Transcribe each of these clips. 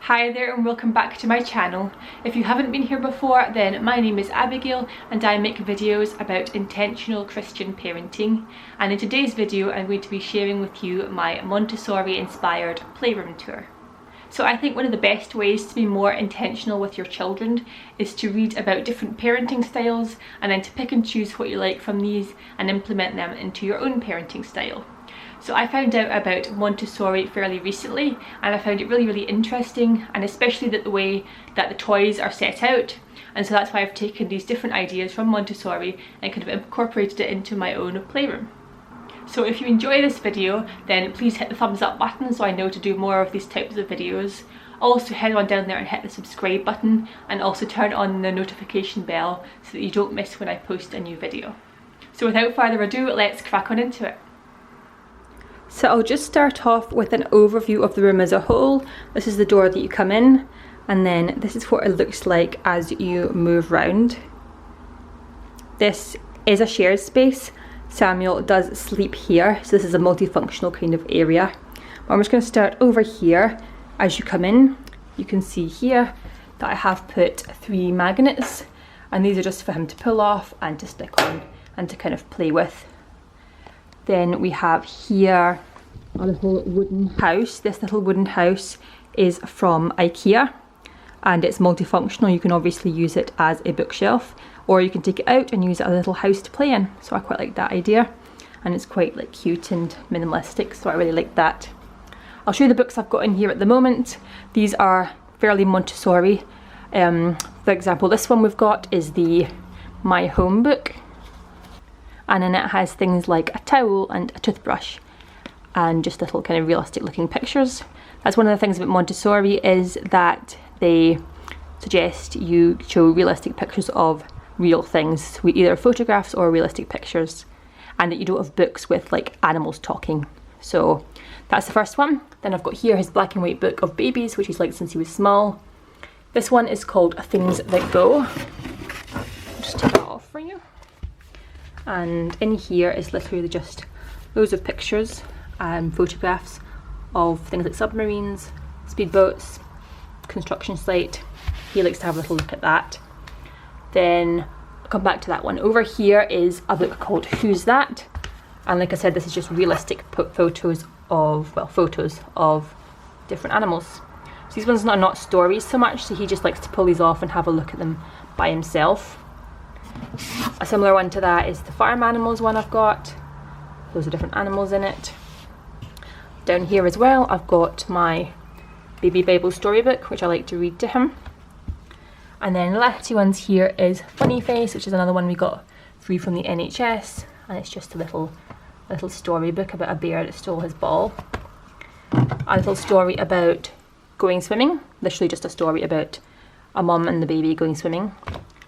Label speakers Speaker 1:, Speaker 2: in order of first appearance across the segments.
Speaker 1: Hi there and welcome back to my channel. If you haven't been here before, then my name is Abigail and I make videos about intentional Christian parenting, and in today's video I'm going to be sharing with you my Montessori inspired playroom tour. So I think one of the best ways to be more intentional with your children is to read about different parenting styles and then to pick and choose what you like from these and implement them into your own parenting style. So I found out about Montessori fairly recently and I found it really interesting, and especially that the way that the toys are set out, and so that's why I've taken these different ideas from Montessori and kind of incorporated it into my own playroom. So if you enjoy this video, then please hit the thumbs up button so I know to do more of these types of videos. Also head on down there and hit the subscribe button, and also turn on the notification bell so that you don't miss when I post a new video. So without further ado, let's crack on into it. So I'll just start off with an overview of the room as a whole. This is the door that you come in, and then this is what it looks like as you move round. This is a shared space. Samuel does sleep here, so this is a multifunctional kind of area. But I'm just going to start over here. As you come in, you can see here that I have put 3 magnets, and these are just for him to pull off and to stick on and to kind of play with. Then we have here a little wooden house. This little wooden house is from IKEA and it's multifunctional. You can obviously use it as a bookshelf, or you can take it out and use it as a little house to play in. So I quite like that idea, and it's quite like cute and minimalistic, so I really like that. I'll show you the books I've got in here at the moment. These are fairly Montessori. For example, this one we've got is the My Home book, and in it has things like a towel and a toothbrush and just little kind of realistic looking pictures. That's one of the things about Montessori, is that they suggest you show realistic pictures of real things, with either photographs or realistic pictures, and that you don't have books with like animals talking. So that's the first one. Then I've got here his black and white book of babies, which he's liked since he was small. This one is called Things That Go. I'll just take that off for you. And in here is literally just loads of pictures and photographs of things like submarines, speedboats, construction site. He likes to have a little look at that. Then I'll come back to that one. Over here is a book called Who's That? And like I said, this is just realistic photos of different animals. So these ones are not stories so much, so he just likes to pull these off and have a look at them by himself. A similar one to that is the farm animals one I've got. Those are different animals in it. Down here as well, I've got my baby Bible storybook, which I like to read to him. And then the last 2 ones here is Funny Face, which is another one we got free from the NHS, and it's just a little storybook about a bear that stole his ball. A little story about going swimming, literally just a story about a mum and the baby going swimming.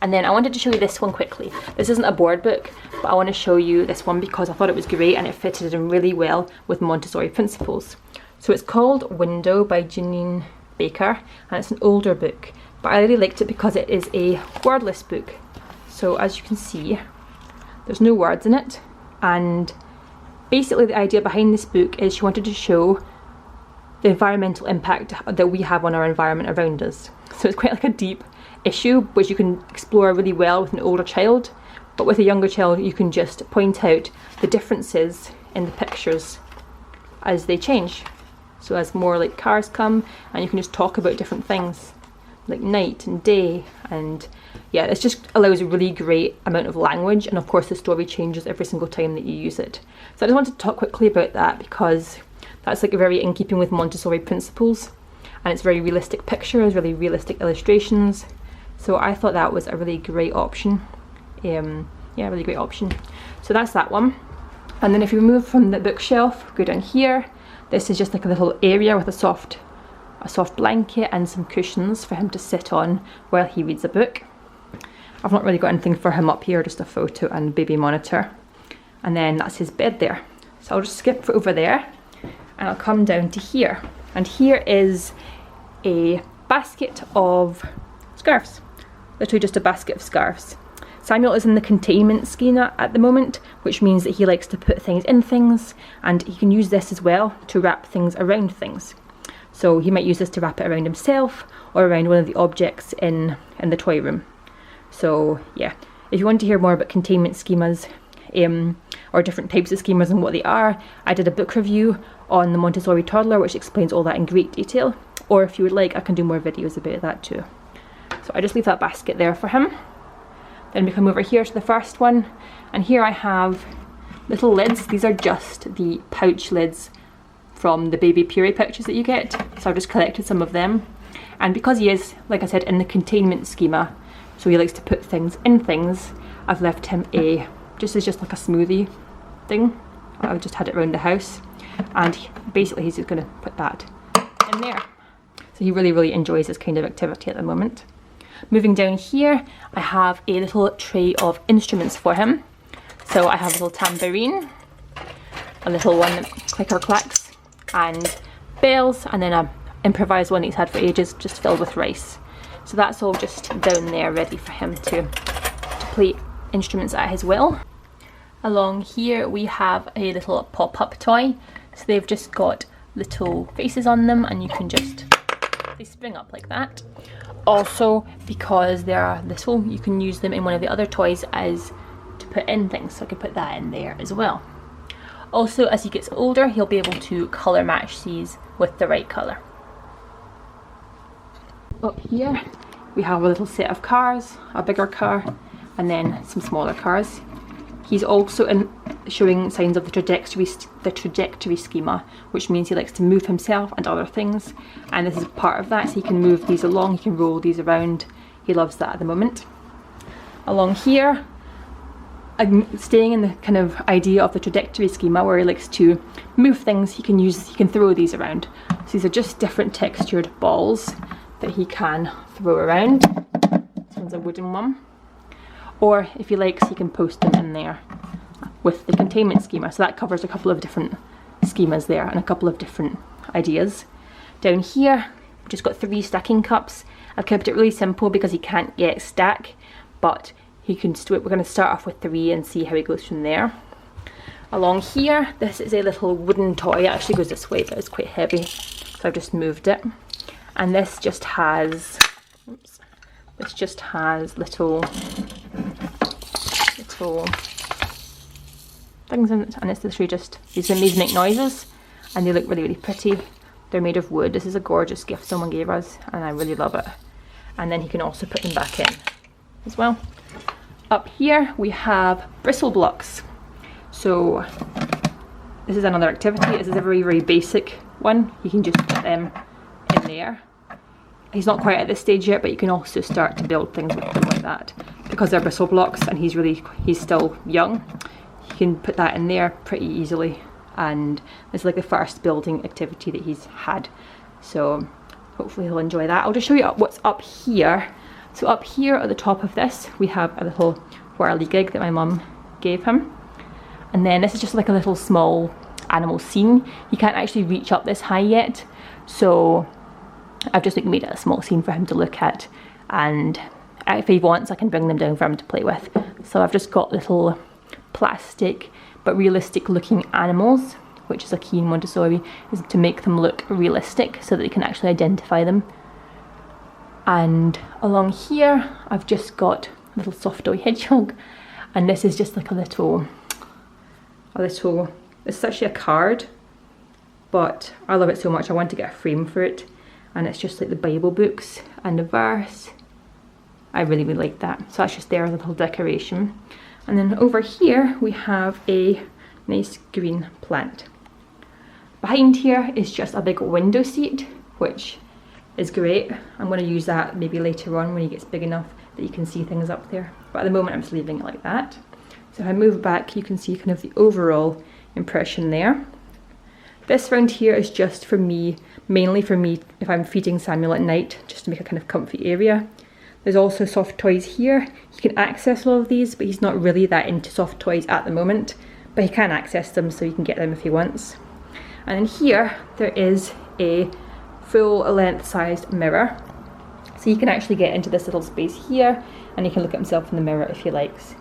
Speaker 1: And then I wanted to show you this one quickly. This isn't a board book, but I want to show you this one because I thought it was great and it fitted in really well with Montessori principles. So it's called Window by Janine Baker, and it's an older book, but I really liked it because it is a wordless book. So as you can see, there's no words in it, and basically the idea behind this book is she wanted to show the environmental impact that we have on our environment around us. So it's quite like a deep issue which you can explore really well with an older child, but with a younger child you can just point out the differences in the pictures as they change. So as more like cars come, and you can just talk about different things like night and day, and yeah, it just allows a really great amount of language, and of course the story changes every single time that you use it. So I just wanted to talk quickly about that because that's like very in keeping with Montessori principles, and it's very realistic pictures, really realistic illustrations. So I thought that was a really great option. Really great option. So that's that one. And then if you move from the bookshelf, go down here. This is just like a little area with a soft blanket and some cushions for him to sit on while he reads a book. I've not really got anything for him up here, just a photo and baby monitor. And then that's his bed there. So I'll just skip over there and I'll come down to here. And here is a basket of scarves. Literally just a basket of scarves. Samuel is in the containment schema at the moment, which means that he likes to put things in things, and he can use this as well to wrap things around things. So he might use this to wrap it around himself or around one of the objects in the toy room. So yeah, if you want to hear more about containment schemas or different types of schemas and what they are, I did a book review on the Montessori Toddler which explains all that in great detail. Or if you would like, I can do more videos about that too. So I just leave that basket there for him. Then we come over here to the first one, and here I have little lids. These are just the pouch lids from the baby puree pouches that you get. So I've just collected some of them. And because he is, like I said, in the containment schema, so he likes to put things in things, I've left him just like a smoothie thing. I've just had it around the house, and basically he's just going to put that in there. So he really enjoys this kind of activity at the moment. Moving down here, I have a little tray of instruments for him. So I have a little tambourine, a little one that clicker clacks, and bells, and then an improvised one he's had for ages, just filled with rice. So that's all just down there ready for him to play instruments at his will. Along here we have a little pop-up toy. So they've just got little faces on them, and you can just, they spring up like that. Also, because they are little, you can use them in one of the other toys as to put in things, so I could put that in there as well. Also, as he gets older, he'll be able to colour match these with the right colour. Up here we have a little set of cars, a bigger car and then some smaller cars. He's also showing signs of the trajectory schema, which means he likes to move himself and other things, and this is part of that, so he can move these along, he can roll these around. He loves that at the moment. Along here, I'm staying in the kind of idea of the trajectory schema where he likes to move things. He can throw these around. So these are just different textured balls that he can throw around. This one's a wooden one. Or if he likes, he can post them in there with the containment schema. So that covers a couple of different schemas there and a couple of different ideas. Down here, we've just got 3 stacking cups. I've kept it really simple because he can't yet stack, but he can we're going to start off with 3 and see how he goes from there. Along here, this is a little wooden toy. It actually goes this way, but it's quite heavy, so I've just moved it. And this just has, little things in it, and it's literally just, these make noises, and they look really pretty. They're made of wood. This is a gorgeous gift someone gave us, and I really love it. And then he can also put them back in as well. Up here we have bristle blocks. So this is another activity. This is a very basic one. You can just put them in there. He's not quite at this stage yet, but you can also start to build things with them like that. Because they're bristle blocks and he's still young, you can put that in there pretty easily. And it's like the first building activity that he's had. So hopefully he'll enjoy that. I'll just show you what's up here. So up here at the top of this, we have a little whirly gig that my mum gave him. And then this is just like a little small animal scene. He can't actually reach up this high yet. So I've just made it a small scene for him to look at, and if he wants I can bring them down for him to play with. So I've just got little plastic but realistic looking animals, which is a key in Montessori, is to make them look realistic so that they can actually identify them. And along here I've just got a little soft toy hedgehog, and this is just like a little, it's actually a card, but I love it so much I want to get a frame for it. And it's just like the Bible books and a verse. I really like that. So that's just their little decoration. And then over here we have a nice green plant. Behind here is just a big window seat, which is great. I'm going to use that maybe later on when he gets big enough that you can see things up there. But at the moment I'm just leaving it like that. So if I move back, you can see kind of the overall impression there. This round here is just for me, mainly for me if I'm feeding Samuel at night, just to make a kind of comfy area. There's also soft toys here. He can access all of these, but he's not really that into soft toys at the moment. But he can access them, so he can get them if he wants. And then here, there is a full length sized mirror. So he can actually get into this little space here, and he can look at himself in the mirror if he likes.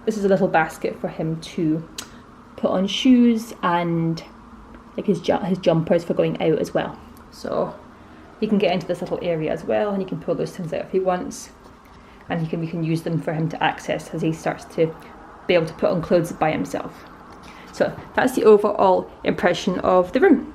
Speaker 1: This is a little basket for him to put on shoes and like his jumpers for going out as well. So he can get into this little area as well, and he can pull those things out if he wants, and we can use them for him to access as he starts to be able to put on clothes by himself. So that's the overall impression of the room.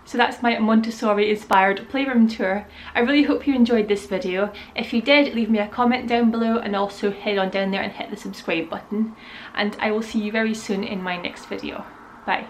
Speaker 1: So that's my Montessori inspired playroom tour. I really hope you enjoyed this video. If you did, leave me a comment down below, and also head on down there and hit the subscribe button. And I will see you very soon in my next video. Bye.